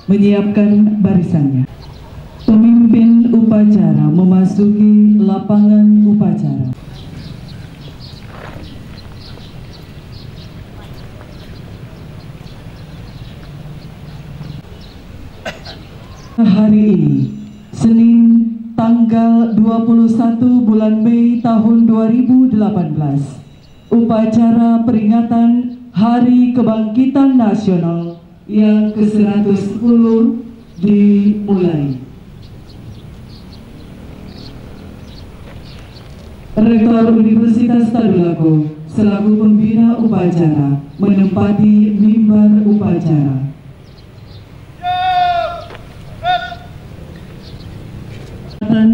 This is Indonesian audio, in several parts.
menyiapkan barisannya. Pemimpin upacara memasuki lapangan upacara. Hari ini, Senin tanggal 21 bulan Mei tahun 2018, upacara peringatan Hari Kebangkitan Nasional yang ke-110 dimulai. Rektor Universitas Tadulako selaku pembina upacara menempati mimbar upacara.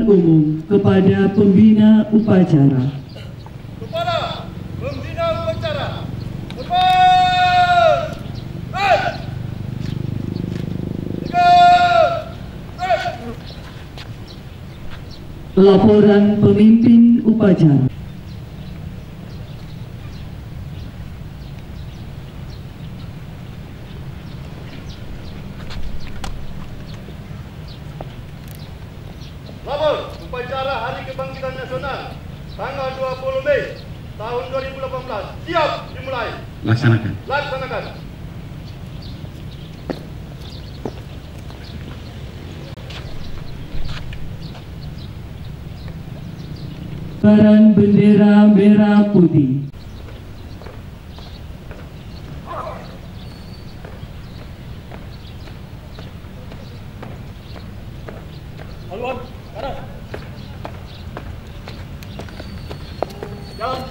Umum kepada pembina upacara. Kepada pembina upacara, depan, Laporan pemimpin upacara. Lapor upacara Hari Kebangkitan Nasional tanggal 20 Mei tahun 2018 siap dimulai. Laksanakan. Kibaran bendera merah putih. Haluan, kanan. Jalan.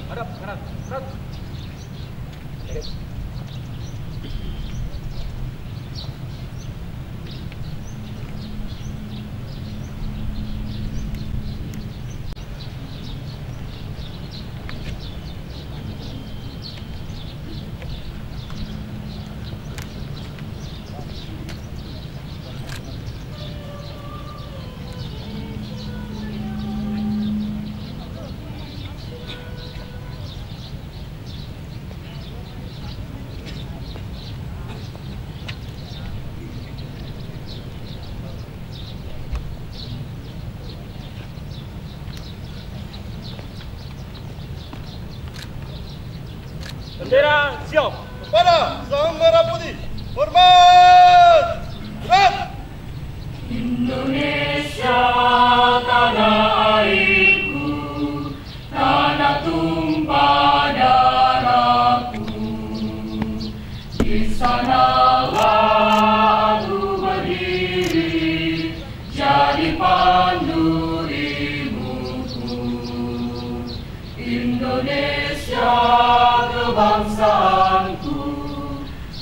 Hadap, kanan. Bendera siap. Kepala sang merah putih. Hormat. Gerak. Indonesia tanah airku, tanah tumpah darahku. Di sanalah aku berdiri, jadi pandu ibuku. Indonesia kebangsaanku,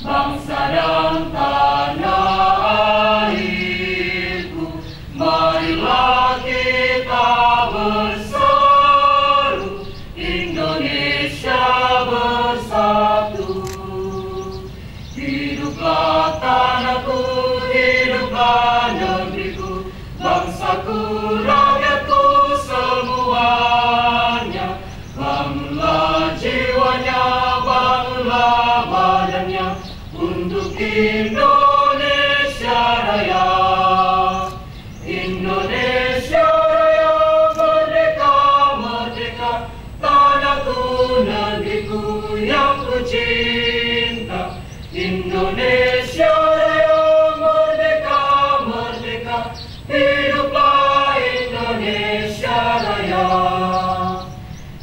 bangsa dan tanah airku. Marilah kita bersatu, Indonesia bersatu. Hiduplah tanahku, hiduplah negeriku, bangsaku, rakyatku semuanya. Bangunlah jiwanya, bangunlah badannya untuk Indonesia Raya. Indonesia Raya, merdeka, merdeka, tanahku, negeriku yang ku cinta. Indonesia Raya, merdeka, merdeka, hiduplah Indonesia Raya.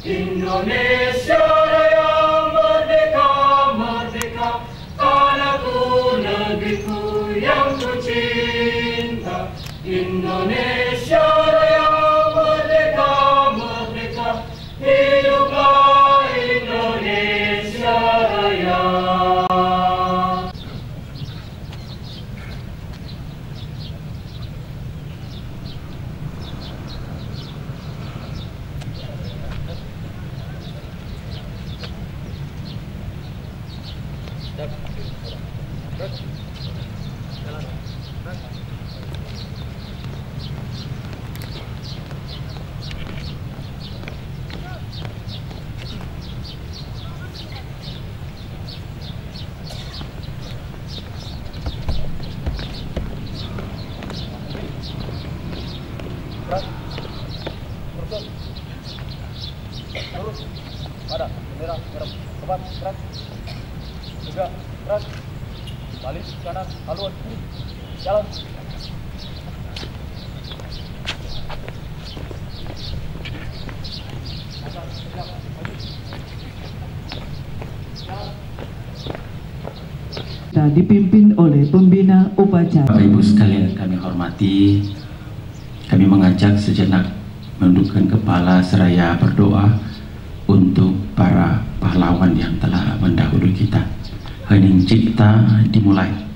Indonesia Raya, merdeka, merdeka, tanahku, negeriku yang ku cinta. Indonesia Raya, merdeka, merdeka, hiduplah Indonesia Raya. Pada, merah, merah, cepat, gerak, tegak, gerak, balik kanan, haluan, jalan. Dipimpin oleh pembina upacara. Bapak Ibu sekalian kami hormati, kami mengajak sejenak menundukkan kepala seraya berdoa untuk para pahlawan yang telah mendahului kita. Hening cipta dimulai.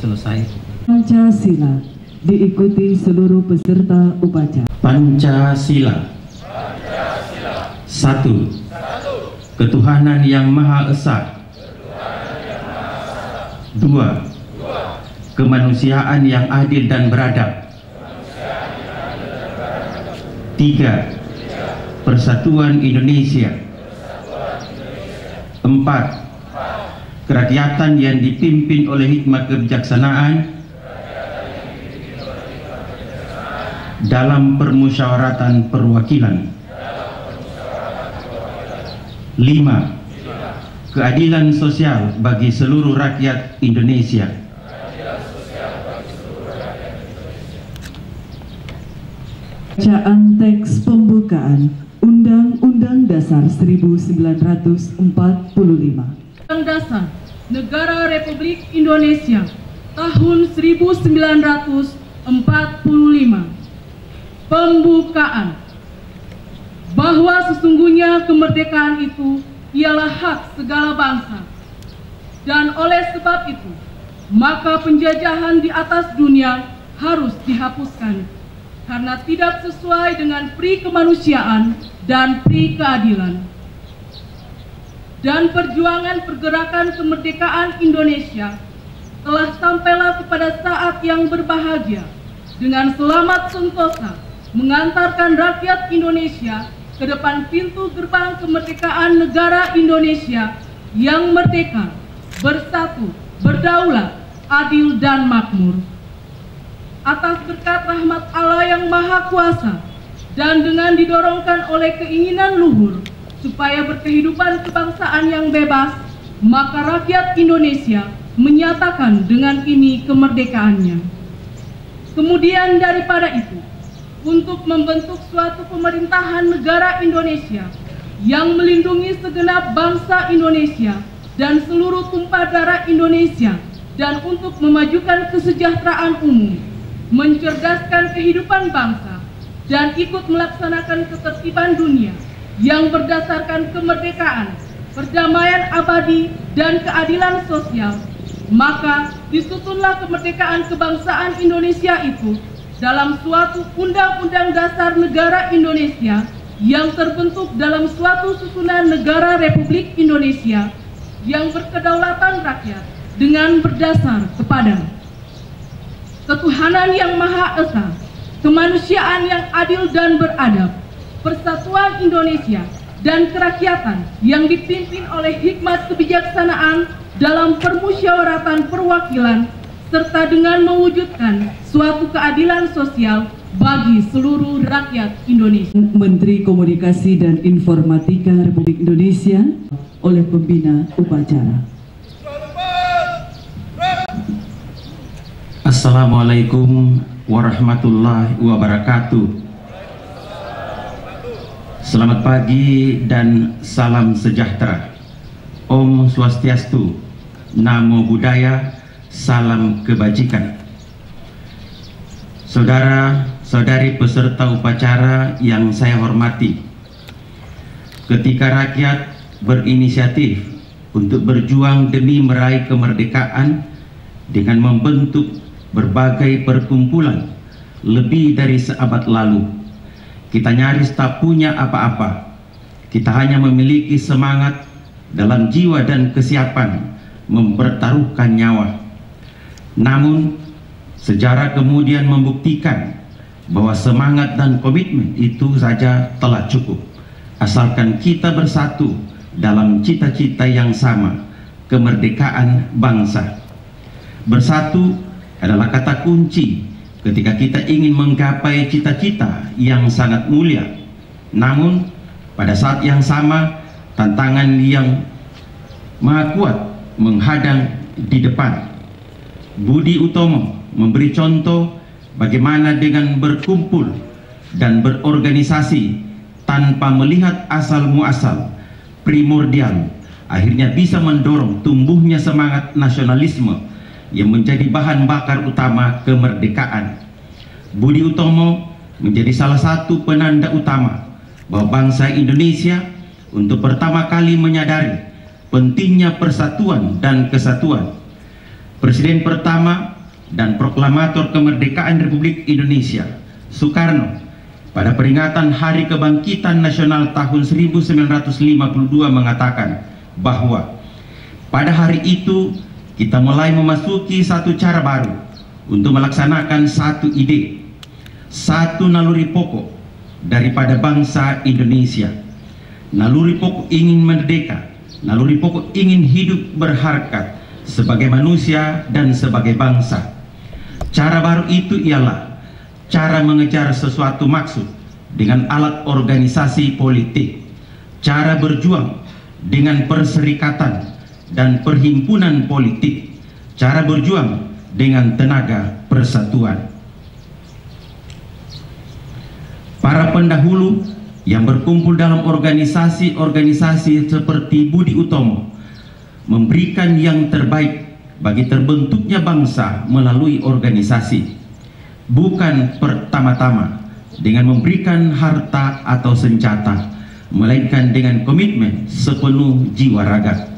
Selesai. Pancasila diikuti seluruh peserta upacara. Pancasila. 1. Ketuhanan yang Maha Esa. 2. Kemanusiaan yang adil dan beradab. 3. Persatuan Indonesia. 4. Kerakyatan yang dipimpin oleh hikmat kebijaksanaan dalam permusyawaratan perwakilan. 5. Keadilan sosial bagi seluruh rakyat Indonesia. Bacaan teks pembukaan Undang-Undang Dasar 1945. Undang-Undang Dasar Negara Republik Indonesia tahun 1945. Pembukaan. Bahwa sesungguhnya kemerdekaan itu ialah hak segala bangsa, dan oleh sebab itu maka penjajahan di atas dunia harus dihapuskan karena tidak sesuai dengan pri kemanusiaan dan pri keadilan. Dan perjuangan pergerakan kemerdekaan Indonesia telah sampailah kepada saat yang berbahagia dengan selamat sentosa mengantarkan rakyat Indonesia ke depan pintu gerbang kemerdekaan negara Indonesia yang merdeka, bersatu, berdaulat, adil dan makmur. Atas berkat rahmat Allah yang Maha Kuasa dan dengan didorongkan oleh keinginan luhur supaya berkehidupan kebangsaan yang bebas, maka rakyat Indonesia menyatakan dengan ini kemerdekaannya. Kemudian daripada itu, untuk membentuk suatu pemerintahan negara Indonesia yang melindungi segenap bangsa Indonesia dan seluruh tumpah darah Indonesia, dan untuk memajukan kesejahteraan umum, mencerdaskan kehidupan bangsa, dan ikut melaksanakan ketertiban dunia, yang berdasarkan kemerdekaan, perdamaian abadi, dan keadilan sosial, maka disusunlah kemerdekaan kebangsaan Indonesia itu dalam suatu Undang-Undang Dasar Negara Indonesia yang terbentuk dalam suatu susunan negara Republik Indonesia yang berkedaulatan rakyat dengan berdasar kepada ketuhanan yang Maha Esa, kemanusiaan yang adil dan beradab, persatuan Indonesia, dan kerakyatan yang dipimpin oleh hikmat kebijaksanaan dalam permusyawaratan perwakilan, serta dengan mewujudkan suatu keadilan sosial bagi seluruh rakyat Indonesia. Menteri Komunikasi dan Informatika Republik Indonesia oleh pembina upacara. Assalamualaikum warahmatullahi wabarakatuh. Selamat pagi dan salam sejahtera. Om Swastiastu, Namo Buddhaya, salam kebajikan. Saudara-saudari peserta upacara yang saya hormati, ketika rakyat berinisiatif untuk berjuang demi meraih kemerdekaan dengan membentuk berbagai perkumpulan lebih dari seabad lalu, kita nyaris tak punya apa-apa. Kita hanya memiliki semangat dalam jiwa dan kesiapan mempertaruhkan nyawa. Namun sejarah kemudian membuktikan bahwa semangat dan komitmen itu saja telah cukup, asalkan kita bersatu dalam cita-cita yang sama, kemerdekaan bangsa. Bersatu adalah kata kunci ketika kita ingin menggapai cita-cita yang sangat mulia. Namun pada saat yang sama, tantangan yang maha kuat menghadang di depan. Budi Utomo memberi contoh bagaimana dengan berkumpul dan berorganisasi tanpa melihat asal muasal primordial akhirnya bisa mendorong tumbuhnya semangat nasionalisme yang menjadi bahan bakar utama kemerdekaan. Budi Utomo menjadi salah satu penanda utama bahwa bangsa Indonesia untuk pertama kali menyadari pentingnya persatuan dan kesatuan. Presiden pertama dan proklamator kemerdekaan Republik Indonesia, Soekarno, pada peringatan Hari Kebangkitan Nasional tahun 1952 mengatakan bahwa pada hari itu kita mulai memasuki satu cara baru untuk melaksanakan satu ide, satu naluri pokok daripada bangsa Indonesia. Naluri pokok ingin merdeka, naluri pokok ingin hidup berharkat sebagai manusia dan sebagai bangsa. Cara baru itu ialah cara mengejar sesuatu maksud dengan alat organisasi politik, cara berjuang dengan perserikatan dan perhimpunan politik, cara berjuang dengan tenaga persatuan. Para pendahulu yang berkumpul dalam organisasi-organisasi seperti Budi Utomo memberikan yang terbaik bagi terbentuknya bangsa melalui organisasi, bukan pertama-tama dengan memberikan harta atau senjata, melainkan dengan komitmen sepenuh jiwa raga.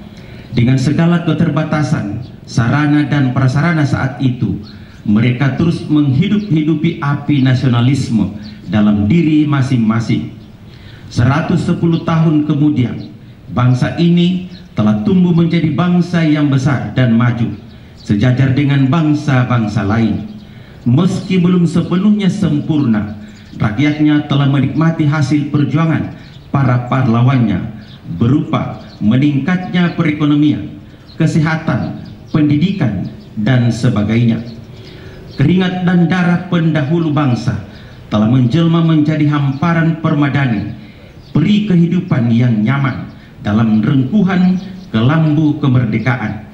Dengan segala keterbatasan sarana dan prasarana saat itu, mereka terus menghidup-hidupi api nasionalisme dalam diri masing-masing. 110 tahun kemudian, bangsa ini telah tumbuh menjadi bangsa yang besar dan maju, sejajar dengan bangsa-bangsa lain. Meski belum sepenuhnya sempurna, rakyatnya telah menikmati hasil perjuangan para pahlawannya berupa meningkatnya perekonomian, kesehatan, pendidikan, dan sebagainya. Keringat dan darah pendahulu bangsa telah menjelma menjadi hamparan permadani, peri kehidupan yang nyaman dalam rengkuhan kelambu kemerdekaan.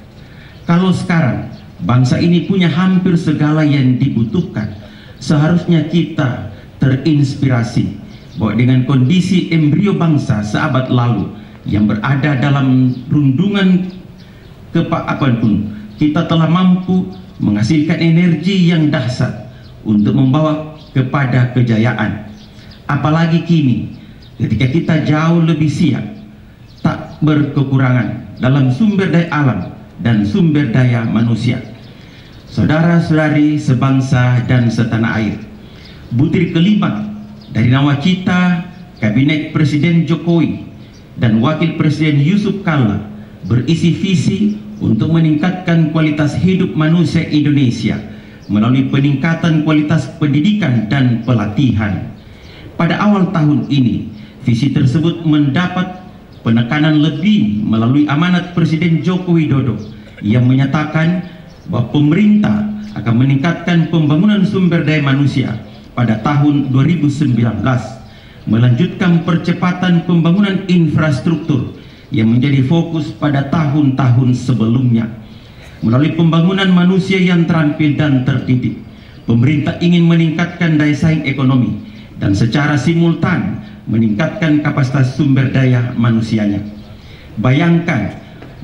Kalau sekarang bangsa ini punya hampir segala yang dibutuhkan, seharusnya kita terinspirasi bahwa dengan kondisi embrio bangsa seabad lalu yang berada dalam rundungan apapun, kita telah mampu menghasilkan energi yang dahsyat untuk membawa kepada kejayaan. Apalagi kini ketika kita jauh lebih siap, tak berkekurangan dalam sumber daya alam dan sumber daya manusia. Saudara-saudari sebangsa dan setanah air, butir kelima dari nawacita Kabinet Presiden Jokowi dan Wakil Presiden Yusuf Kalla berisi visi untuk meningkatkan kualitas hidup manusia Indonesia melalui peningkatan kualitas pendidikan dan pelatihan. Pada awal tahun ini, visi tersebut mendapat penekanan lebih melalui amanat Presiden Joko Widodo yang menyatakan bahwa pemerintah akan meningkatkan pembangunan sumber daya manusia pada tahun 2019, melanjutkan percepatan pembangunan infrastruktur yang menjadi fokus pada tahun-tahun sebelumnya. Melalui pembangunan manusia yang terampil dan terdidik, pemerintah ingin meningkatkan daya saing ekonomi dan secara simultan meningkatkan kapasitas sumber daya manusianya. Bayangkan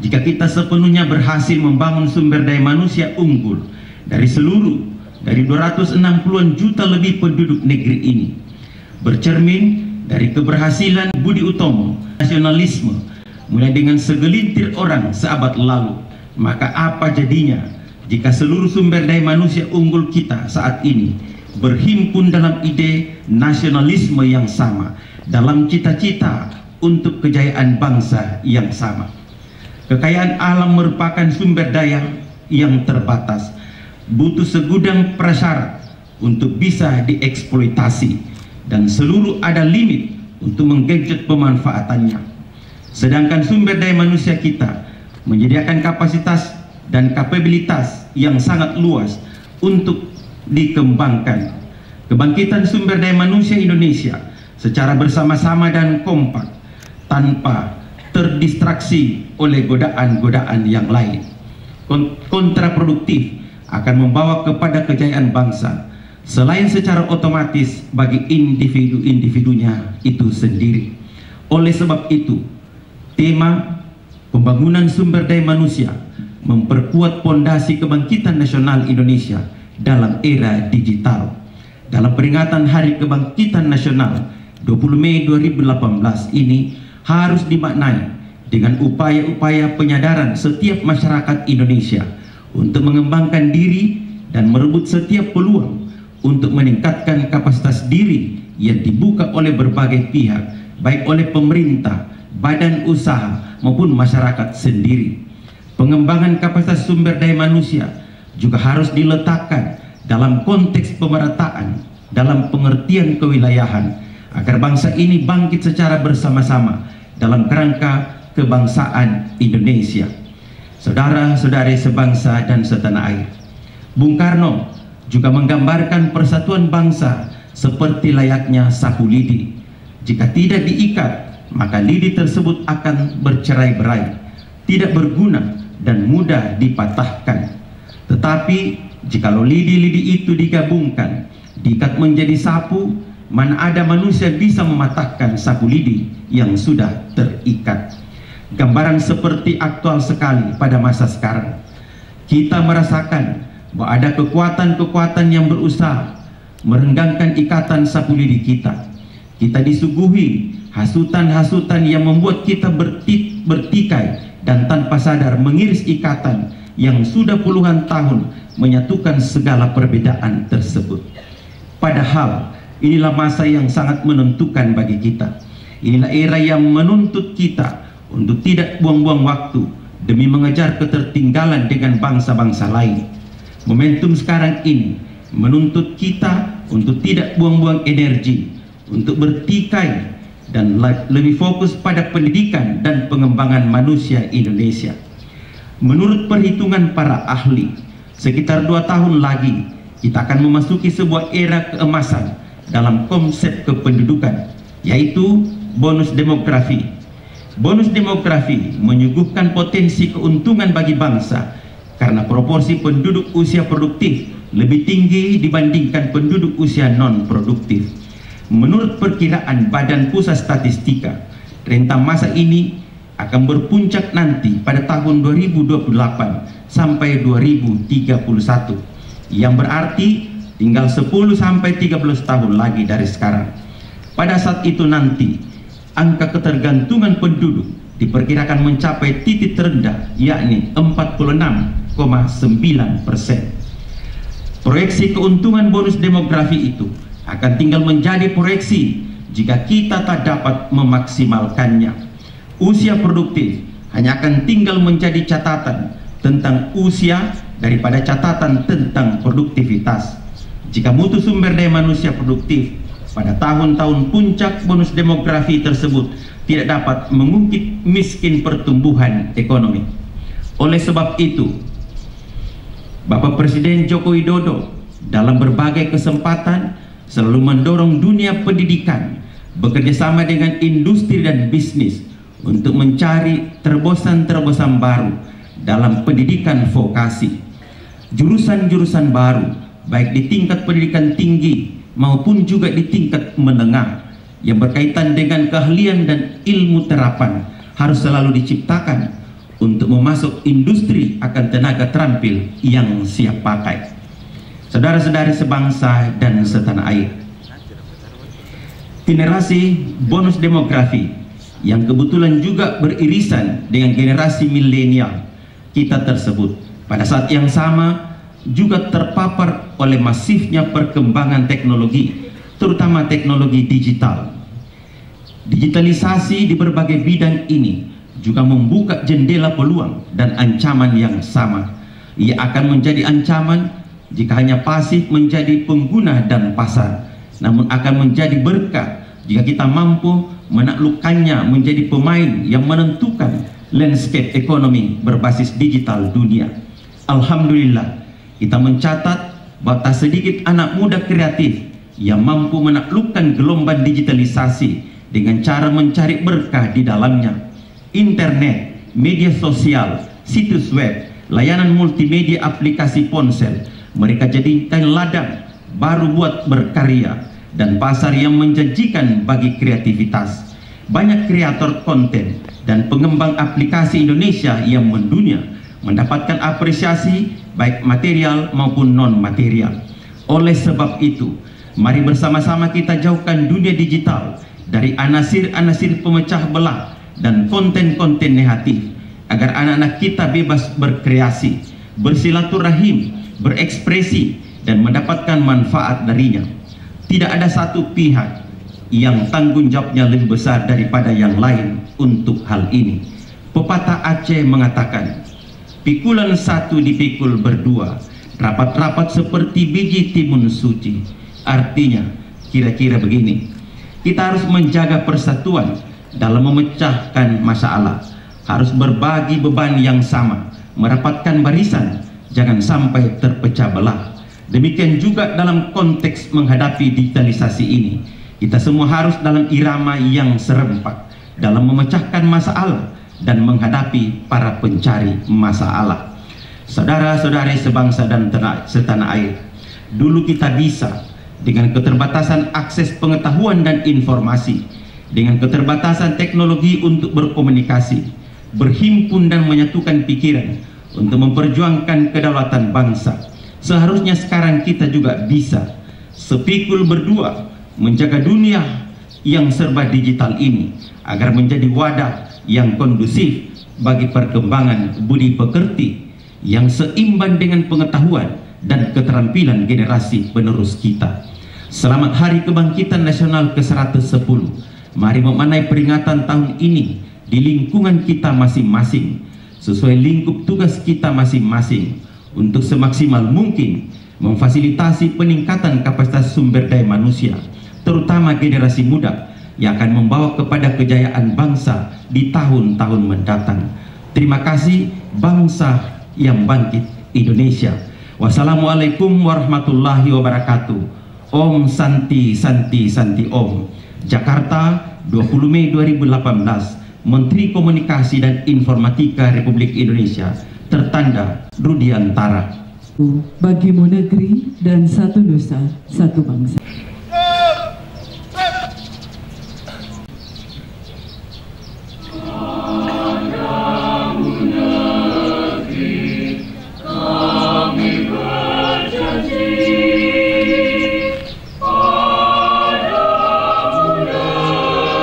jika kita sepenuhnya berhasil membangun sumber daya manusia unggul dari 260-an juta lebih penduduk negeri ini, bercermin dari keberhasilan Budi Utomo, nasionalisme mulai dengan segelintir orang seabad lalu, maka apa jadinya jika seluruh sumber daya manusia unggul kita saat ini berhimpun dalam ide nasionalisme yang sama, dalam cita-cita untuk kejayaan bangsa yang sama. Kekayaan alam merupakan sumber daya yang terbatas, butuh segudang prasyarat untuk bisa dieksploitasi, dan seluruh ada limit untuk menggenjot pemanfaatannya. Sedangkan sumber daya manusia kita menyediakan kapasitas dan kapabilitas yang sangat luas untuk dikembangkan. Kebangkitan sumber daya manusia Indonesia secara bersama-sama dan kompak tanpa terdistraksi oleh godaan-godaan yang lain kontraproduktif akan membawa kepada kejayaan bangsa, selain secara otomatis bagi individu-individunya itu sendiri. Oleh sebab itu, tema pembangunan sumber daya manusia memperkuat pondasi kebangkitan nasional Indonesia dalam era digital. Dalam peringatan Hari Kebangkitan Nasional 20 Mei 2018 ini harus dimaknai dengan upaya-upaya penyadaran setiap masyarakat Indonesia untuk mengembangkan diri dan merebut setiap peluang untuk meningkatkan kapasitas diri yang dibuka oleh berbagai pihak, baik oleh pemerintah, badan usaha maupun masyarakat sendiri. Pengembangan kapasitas sumber daya manusia juga harus diletakkan dalam konteks pemerataan, dalam pengertian kewilayahan, agar bangsa ini bangkit secara bersama-sama dalam kerangka kebangsaan Indonesia. Saudara-saudari sebangsa dan setanah air, Bung Karno juga menggambarkan persatuan bangsa seperti layaknya sapu lidi. Jika tidak diikat, maka lidi tersebut akan bercerai-berai, tidak berguna dan mudah dipatahkan. Tetapi jikalau lidi-lidi itu digabungkan, diikat menjadi sapu, mana ada manusia bisa mematahkan sapu lidi yang sudah terikat. Gambaran seperti aktual sekali pada masa sekarang. Kita merasakan bahwa ada kekuatan-kekuatan yang berusaha merenggangkan ikatan sapu lidi kita. Kita disuguhi hasutan-hasutan yang membuat kita bertikai dan tanpa sadar mengiris ikatan yang sudah puluhan tahun menyatukan segala perbedaan tersebut. Padahal inilah masa yang sangat menentukan bagi kita. Inilah era yang menuntut kita untuk tidak buang-buang waktu demi mengejar ketertinggalan dengan bangsa-bangsa lain. Momentum sekarang ini menuntut kita untuk tidak buang-buang energi, untuk bertikai dan lebih fokus pada pendidikan dan pengembangan manusia Indonesia. Menurut perhitungan para ahli, sekitar 2 tahun lagi kita akan memasuki sebuah era keemasan dalam konsep kependudukan, yaitu bonus demografi. Bonus demografi menyuguhkan potensi keuntungan bagi bangsa karena proporsi penduduk usia produktif lebih tinggi dibandingkan penduduk usia non-produktif. Menurut perkiraan Badan Pusat Statistika, rentang masa ini akan berpuncak nanti pada tahun 2028 sampai 2031, yang berarti tinggal 10 sampai 13 tahun lagi dari sekarang. Pada saat itu nanti, angka ketergantungan penduduk diperkirakan mencapai titik terendah, yakni 46,9%. Proyeksi keuntungan bonus demografi itu akan tinggal menjadi proyeksi jika kita tak dapat memaksimalkannya. Usia produktif hanya akan tinggal menjadi catatan tentang usia daripada catatan tentang produktivitas. Jika mutu sumber daya manusia produktif pada tahun-tahun puncak bonus demografi tersebut tidak dapat mengungkit miskin pertumbuhan ekonomi. Oleh sebab itu, Bapak Presiden Joko Widodo dalam berbagai kesempatan selalu mendorong dunia pendidikan bekerjasama dengan industri dan bisnis untuk mencari terobosan-terobosan baru dalam pendidikan vokasi. Jurusan-jurusan baru baik di tingkat pendidikan tinggi maupun juga di tingkat menengah yang berkaitan dengan keahlian dan ilmu terapan harus selalu diciptakan untuk memasuk industri akan tenaga terampil yang siap pakai. Saudara-saudari sebangsa dan setanah air, generasi bonus demografi yang kebetulan juga beririsan dengan generasi milenial kita tersebut pada saat yang sama juga terpapar oleh masifnya perkembangan teknologi, terutama teknologi digital. Digitalisasi di berbagai bidang ini juga membuka jendela peluang dan ancaman yang sama. Ia akan menjadi ancaman jika hanya pasif menjadi pengguna dan pasar, namun akan menjadi berkah jika kita mampu menaklukkannya menjadi pemain yang menentukan landscape ekonomi berbasis digital dunia. Alhamdulillah, kita mencatat bahwa tak sedikit anak muda kreatif yang mampu menaklukkan gelombang digitalisasi dengan cara mencari berkah di dalamnya. Internet, media sosial, situs web, layanan multimedia, aplikasi ponsel, mereka jadikan ladang baru buat berkarya dan pasar yang menjanjikan bagi kreativitas. Banyak kreator konten dan pengembang aplikasi Indonesia yang mendunia mendapatkan apresiasi baik material maupun non-material. Oleh sebab itu, mari bersama-sama kita jauhkan dunia digital dari anasir-anasir pemecah belah dan konten-konten negatif, agar anak-anak kita bebas berkreasi, bersilaturahim, berekspresi, dan mendapatkan manfaat darinya. Tidak ada satu pihak yang tanggung jawabnya lebih besar daripada yang lain untuk hal ini. Pepatah Aceh mengatakan, pikulan satu dipikul berdua, rapat-rapat seperti biji timun suci. Artinya, kira-kira begini, kita harus menjaga persatuan dalam memecahkan masalah, harus berbagi beban yang sama, merapatkan barisan, jangan sampai terpecah belah. Demikian juga dalam konteks menghadapi digitalisasi ini, kita semua harus dalam irama yang serempak dalam memecahkan masalah dan menghadapi para pencari masalah. Saudara-saudari sebangsa dan setanah air, dulu kita bisa dengan keterbatasan akses pengetahuan dan informasi, dengan keterbatasan teknologi untuk berkomunikasi, berhimpun dan menyatukan pikiran untuk memperjuangkan kedaulatan bangsa. Seharusnya sekarang kita juga bisa sepikul berdua menjaga dunia yang serba digital ini agar menjadi wadah yang kondusif bagi perkembangan budi pekerti yang seimbang dengan pengetahuan dan keterampilan generasi penerus kita. Selamat Hari Kebangkitan Nasional ke-110. Mari memaknai peringatan tahun ini di lingkungan kita masing-masing, sesuai lingkup tugas kita masing-masing, untuk semaksimal mungkin memfasilitasi peningkatan kapasitas sumber daya manusia, terutama generasi muda yang akan membawa kepada kejayaan bangsa di tahun-tahun mendatang. Terima kasih, bangsa yang bangkit Indonesia. Wassalamualaikum warahmatullahi wabarakatuh. Om Santi Santi Santi Om. Jakarta, 20 Mei 2018. Menteri Komunikasi dan Informatika Republik Indonesia, tertanda Rudiantara. Bagimu negeri dan satu nusa, satu bangsa.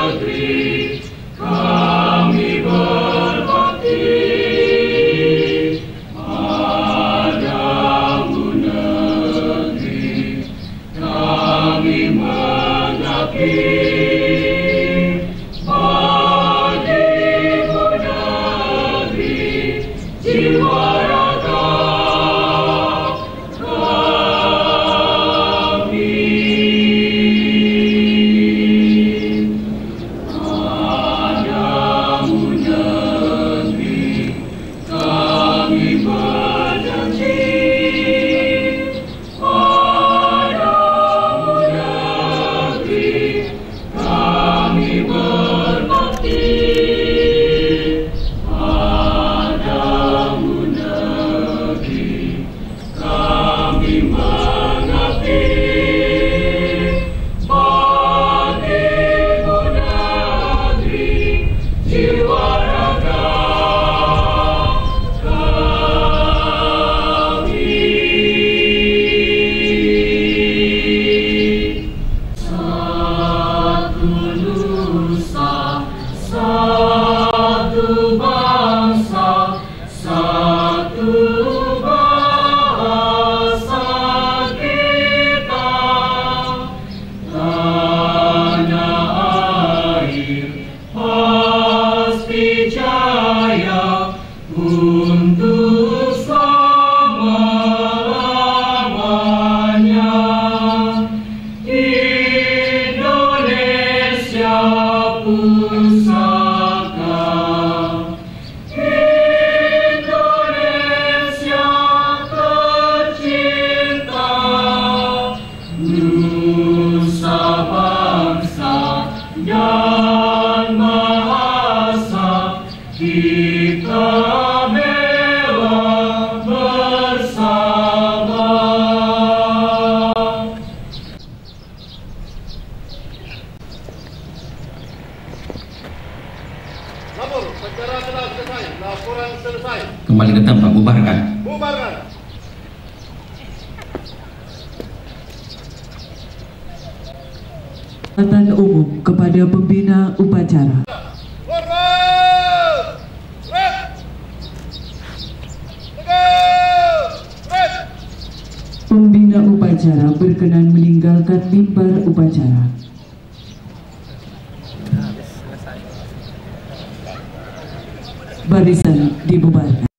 Negeri Lapor, secara telah selesai. Laporan selesai. Kembali ke tempat, bubarkan. Bubarkan. Jabatan umum kepada pembina upacara. Hormat! Red! Tegak! Red! Pembina upacara berkenan meninggalkan mimbar upacara. Barisan dibubarkan.